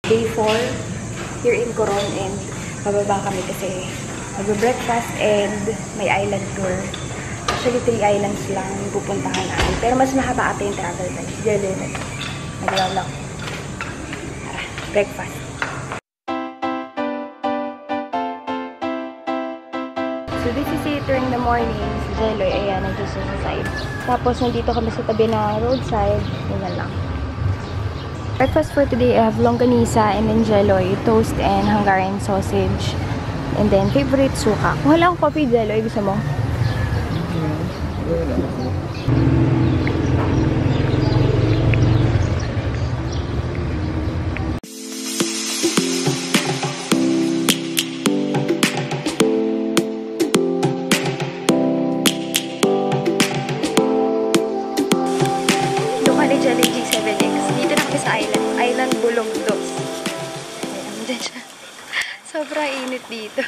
Day 4 here in Coron, and bababa kami kasi mag-breakfast and may island tour. Actually, 3 islands lang yung pupuntahan natin. Pero mas mahaba ata yung travel time. Jelly na. Naglalak. Tara, breakfast. So this is it during the morning. Si Jeloy, ayan, nandito sa side. Tapos nandito kami sa tabi ng roadside. Yun lang. Breakfast for today, I have longganisa and then Jeloy, toast and Hungarian sausage. And then favorite suka. Kung wala akong coffee, Jeloy, gusto mo? Island Bulongdos. Ayan, dyan siya. Sobrang init dito.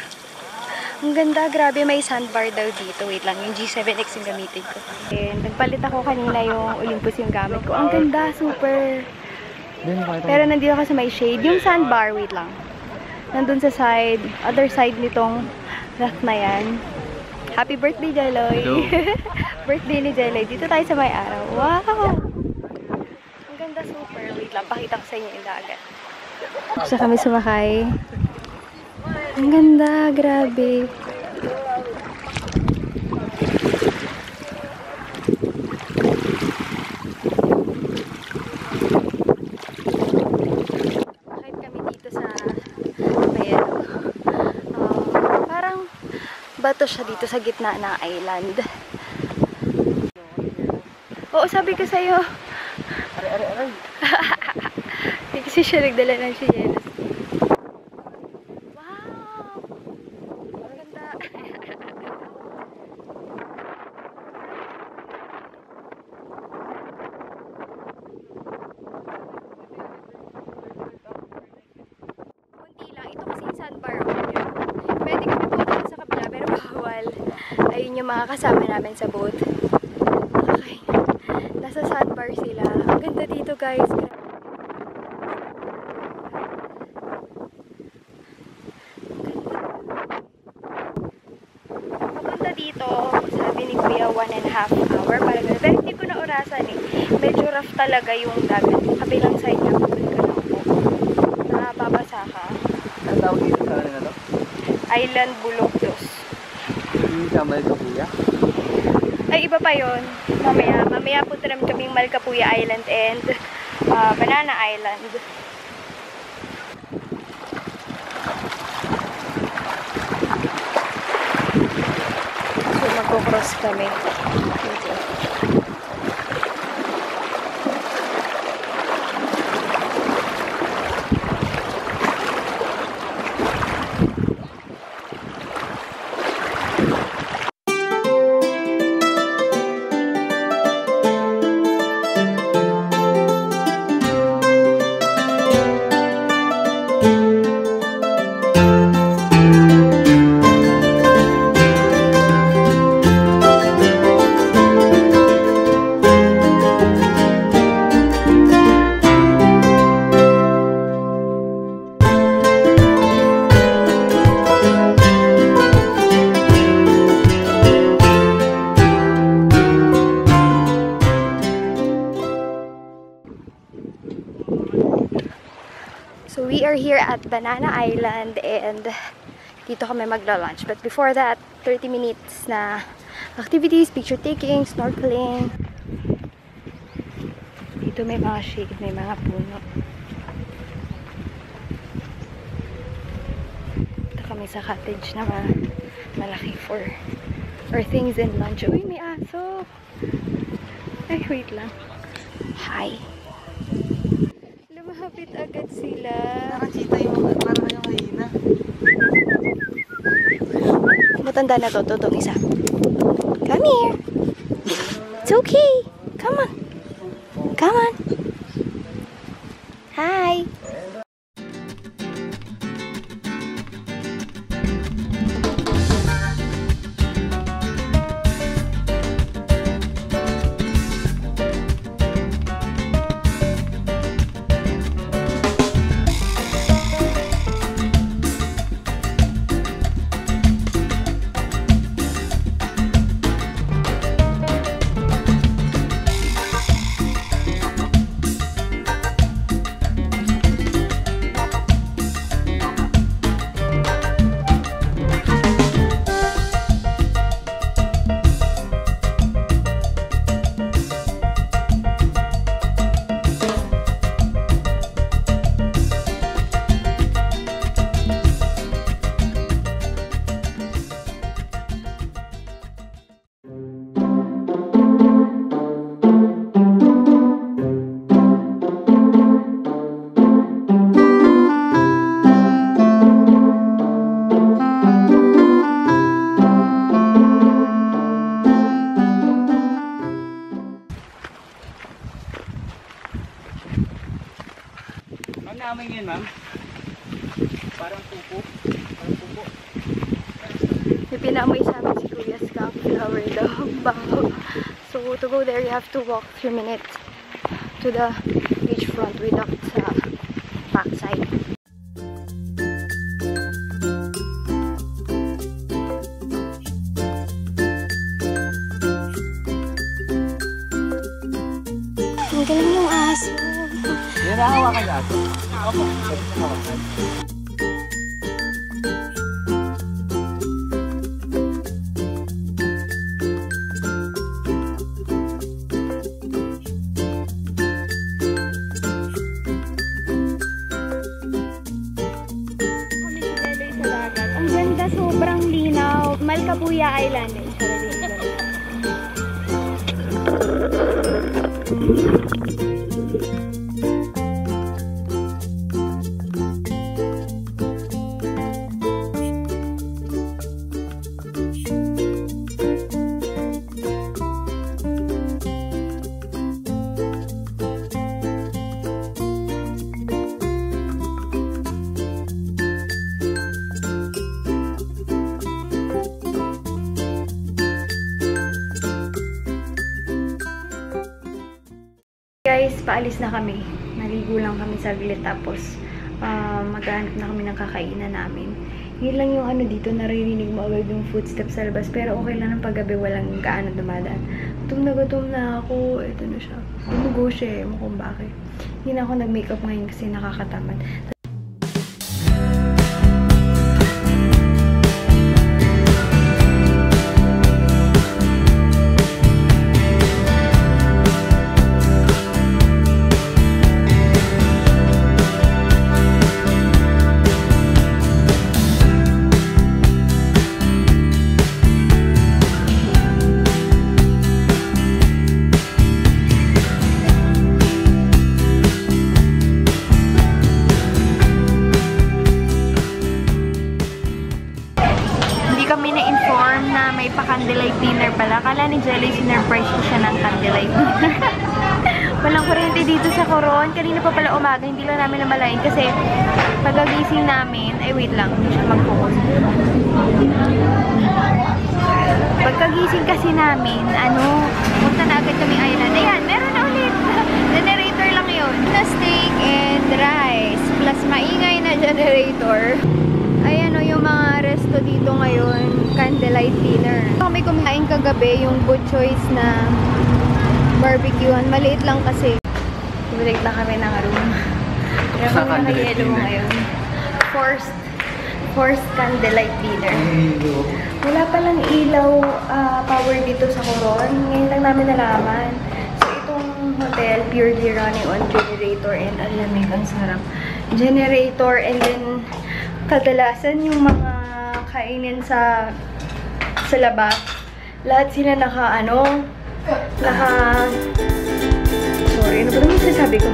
Ang ganda, grabe, may sandbar daw dito. Wait lang, yung G7X yung gamitin ko. And nagpalit ako kanina yung Olympus yung gamit ko. Ang ganda, super. Pero nandito ako sa may shade. Yung sandbar, wait lang. Nandun sa side, other side nitong rack na yan. Happy birthday, Jeloy! Birthday ni Jeloy. Dito tayo sa may araw. Wow! Super. Wait lang, pakita ko sa inyo yung dagat. Siya kami sumakay. Ang ganda, grabe. Bakit kami dito sa ayan, parang bato siya dito sa gitna ng island. Oo, sabi ko sa'yo. Aray. Kasi siya nagdala ng chinelas. Wow! Ang ganda. Kunti lang. Ito kasi yung sandbar. Pwede kami pumunta sa kabila pero bawal. Ayun yung mga kasama namin sa boat. Okay. Nasa sandbar sila. Ang ganda dito, guys. Papunta dito, sabi ni Kuya, 1.5 hour. Parang gano'n. Pero hindi ko na orasan eh. Medyo rough talaga yung dagat. Yung kabilang side niya, kapag ka lang po. Nakababasa ka. Ang tawag dito sa kanila to? Island Bulongdos. Hindi sa Malkapuya? Ay, iba pa yun. Mamaya punta namin kaming Malkapuya Island and Banana Island. So, magko-cross kami. Dito. So we are here at Banana Island and dito kami magla-lunch. But before that, 30 minutes na activities, picture taking, snorkeling. Dito may mga shade, may mga puno. Dito kami sa cottage na malaki for things and lunch. Uy, may aso! Ay, wait lang. Hi! Lumapit agad sila. Nakachita yung parang yung hihina. Matanda na to, totong isa. Come here. It's okay. Come on. Come on. Hi. Parang pupo. Parang pupo. May pinaamoy sa amin si Kuya Skunk flower daw. Bango. So, to go there, you have to walk 3 minutes to the beachfront without sa backside. Ang galing ng aso. Yan na hawakan niya aso. Opo. Hawakan. Ang ganda, sobrang linaw. Malcabuya Island. Guys, paalis na kami. Naligo lang kami saglit tapos maghanap na kami ng kakainan namin. Yun lang yung ano dito, naririnig mo agad yung footsteps sa labas. Pero okay lang ng paggabi, walang gaano dumadaan. Gutom na ako. Ito na siya. Tumugo siya eh. Kung bakit. Hindi na ako nag-makeup ngayon kasi nakakatamad. Kami na-inform na may pa-candlelight dinner pala. Akala ni Jelly, sinurprise ko siya ng candlelight dinner. Walang kuryente dito sa Coron. Kanina pa pala umaga, hindi lang namin namalayan kasi pagagising namin, ay wait lang, hindi siya mag-focus. Pagkagising kasi namin, punta na agad kami island. Ayan, meron na ulit. Generator lang yun. Na steak and rice, plus maingay na generator. Ayan o, yung mga resto dito ngayon, candlelight dinner. Kami kumain kagabi yung Good Choice na barbecuehan. Maliit lang kasi. Bumalik na kami ng room. Pero kami naka-yellow ngayon. Forced candlelight dinner. Wala palang ilaw power dito sa Coron. Ngayon lang namin nalaman. So itong hotel, purely running on generator and alamig, ang sarap. Generator and then kadalasan yung mga kainin sa labas, lahat sila sorry, ano ba naman sasabi ko?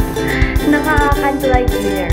Naka-candlelight dinner.